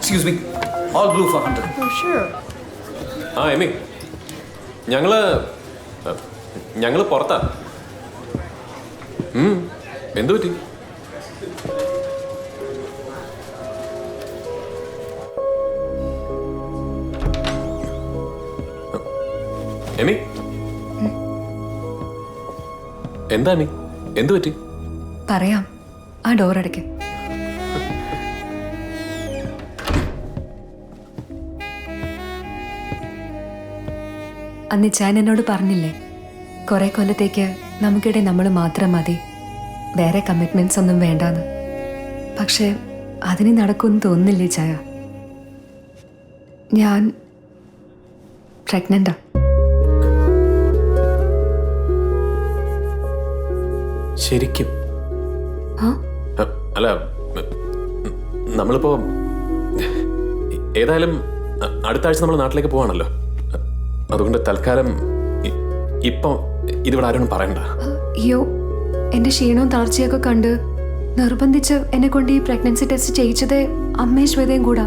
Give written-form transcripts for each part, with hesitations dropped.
Excuse me. All blue for 100. Oh, sure. Amy, ഞങ്ങള് പുറത്താ. എന്തു പറ്റി? എമി, എന്താ എമി, എന്തു പറ്റി? പറയാം, ആ ഡോർ അടയ്ക്ക്. അന്ന് ഞാൻ എന്നോട് പറഞ്ഞില്ലേ, കുറെ കൊല്ലത്തേക്ക് നമുക്കിടെ നമ്മൾ മാത്രം മതി, വേറെ കമ്മിറ്റ്മെന്റ്സ് ഒന്നും വേണ്ടാന്ന്. പക്ഷെ അതിന് നടക്കുമെന്ന് തോന്നുന്നില്ലേ ചായ? ഞാൻ പ്രഗ്നന്റാ. ശരിക്കും? അല്ല, നമ്മളിപ്പോ ഏതായാലും അടുത്ത ആഴ്ച നമ്മൾ നാട്ടിലേക്ക് പോവാണല്ലോ. അതുകൊണ്ട് തൽക്കാലം ഇപ്പം ഇതിവിടെ ആരോടും പറയണ്ട. അയ്യോ, എന്റെ ക്ഷീണവും തളർച്ചയൊക്കെ കണ്ട് നിർബന്ധിച്ച് എന്നെ കൊണ്ട് ഈ പ്രഗ്നൻസി ടെസ്റ്റ് ചെയ്യിച്ചതേ അമ്മയും ശ്വേതയും കൂടാ.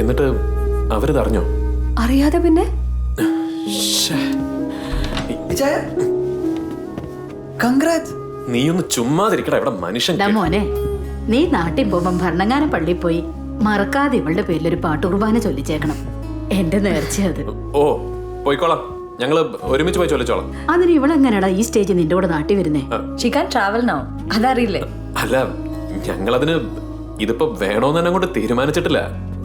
എന്നിട്ട് അവരത് അറിഞ്ഞോ? അറിയാതെ പിന്നെ? നീ ഒന്ന് ചുമ്മാതിരിക്കട, ഇവിടെ മനുഷ്യൻ. മോനെ, നീ നാട്ടിൽ പോകുമ്പം ഭരണങ്ങാനം പള്ളിയിൽ പോയി മറക്കാതെ ഇവളുടെ പേരിലൊരു പാട്ടുകുർബാന ചൊല്ലിച്ചേക്കണം. എന്റെ നേർച്ച അത്. ഓ, പോയിക്കോളാം, ഞങ്ങള് ഒരുമിച്ച് പോയി ചൊല്ലിച്ചോളാം. അതിന് ഇവളെങ്ങനെയാടാ ഈ സ്റ്റേജിൽ നിന്റെ കൂടെ നാട്ടിൽ വരുന്നേ? She can't travel now. അതറിയില്ലേ? അല്ല, ഞങ്ങളതിന് ഇതിപ്പോ വേണോന്ന് തന്നെ അങ്ങോട്ട് തീരുമാനിച്ചിട്ടില്ല.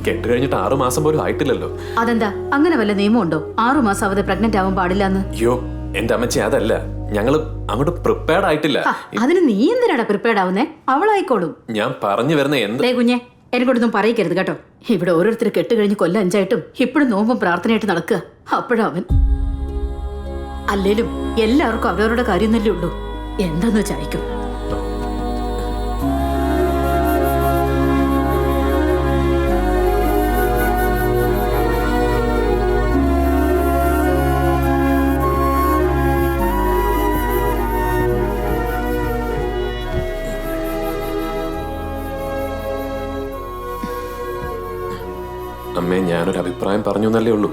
കെട്ട് കഴിഞ്ഞിട്ട് 6 മാസം പോലും ആയിട്ടില്ലല്ലോ. അതെന്താ, അങ്ങനെ വല്ല നിയമമുണ്ടോ 6 മാസം അവധി പ്രഗ്നന്റ് ആവാൻ പാടില്ലെന്ന്? അയ്യോ എന്റെ അമ്മച്ചി, അതല്ല, ഞങ്ങള് അങ്ങോട്ട് പ്രിപ്പയർഡ് ആയിട്ടില്ല. അതിന് നീ എന്തിനാടാ പ്രിപ്പയർഡ് ആവുന്നേ? അവളായിക്കോളും. ഞാൻ പറഞ്ഞു വരുന്ന എന്താ കുഞ്ഞെ, എന്നെക്കൊണ്ടൊന്നും പറയിക്കരുത് കേട്ടോ. ഇവിടെ ഓരോരുത്തർ കെട്ട് കഴിഞ്ഞ് കൊല്ലം 5 ആയിട്ടും ഇപ്പോഴും നോമ്പും പ്രാർത്ഥനയായിട്ട് നടക്കുക. അപ്പോഴവൻ അല്ലേലും എല്ലാവർക്കും അവരവരുടെ കാര്യം തന്നെ ഉള്ളൂ. എന്താന്ന് വെച്ചായിരിക്കും. അമ്മേ, ഞാനൊരു അഭിപ്രായം പറഞ്ഞു എന്നല്ലേ ഉള്ളൂ.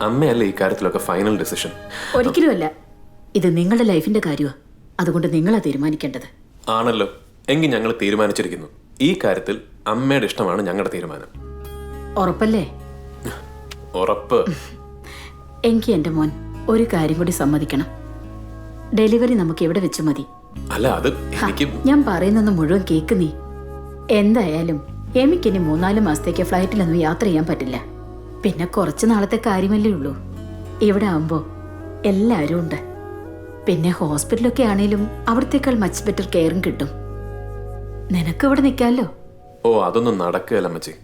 അമ്മയല്ലേ ഈ കാര്യത്തിലൊക്കെ ഫൈനൽ ഡിസിഷൻ. ഒരിക്കലുമല്ല, ഇത് നിങ്ങളുടെ ലൈഫിന്റെ കാര്യമാണ്. അതുകൊണ്ട് നിങ്ങളാ തീരുമാനിക്കേണ്ടത്. ആണല്ലോ, എങ്കിൽ ഞങ്ങൾ തീരുമാനിച്ചിരിക്കുന്നു. ഈ കാര്യത്തിൽ അമ്മയുടെ ഇഷ്ടമാണ് ഞങ്ങളുടെ തീരുമാനം. ഉറപ്പല്ലേ? ഉറപ്പ്. എനിക്ക് എന്റെ മോൻ ഒരു കാര്യം കൂടി സമ്മതിക്കണം. ഡെലിവറി നമുക്ക് എവിടെ വെച്ച് മതി. അല്ല, അത് എനിക്ക് ഞാൻ പറയുന്നൊന്ന് മുഴുവൻ കേക്ക് നീ. എന്തായാലും എമിക്കിനി 3-4 മാസത്തേക്ക് ഫ്ലൈറ്റിലൊന്നും യാത്ര ചെയ്യാൻ പറ്റില്ല. പിന്നെ കുറച്ച് നാളത്തെ കാര്യമല്ലേ ഉള്ളൂ. ഇവിടെ ആവുമ്പോ എല്ലാവരും ഉണ്ട്. പിന്നെ ഹോസ്പിറ്റലൊക്കെ ആണേലും അവിടത്തേക്കാൾ മച്ച് ബെറ്റർ കെയറും കിട്ടും. നിനക്ക് ഇവിടെ നിൽക്കാമല്ലോ. ഓ, അതൊന്നും നടക്കുകയല്ല അമ്മച്ചി.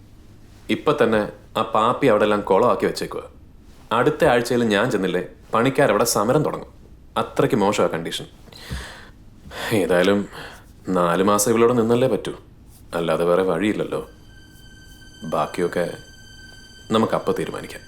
ഇപ്പൊ തന്നെ ആ പാപ്പി അവിടെ എല്ലാം കുളമാക്കി വെച്ചേക്കുക. അടുത്ത ആഴ്ചയിൽ ഞാൻ ചെന്നില്ലേ, പണിക്കാരവിടെ സമരം തുടങ്ങും. അത്രയ്ക്ക് മോശമാണ് കണ്ടീഷൻ. ഏതായാലും 4 മാസം ഇവളോട് നിന്നല്ലേ പറ്റൂ, അല്ലാതെ വേറെ വഴിയില്ലല്ലോ. ബാക്കിയൊക്കെ നമുക്കപ്പം തീരുമാനിക്കാം.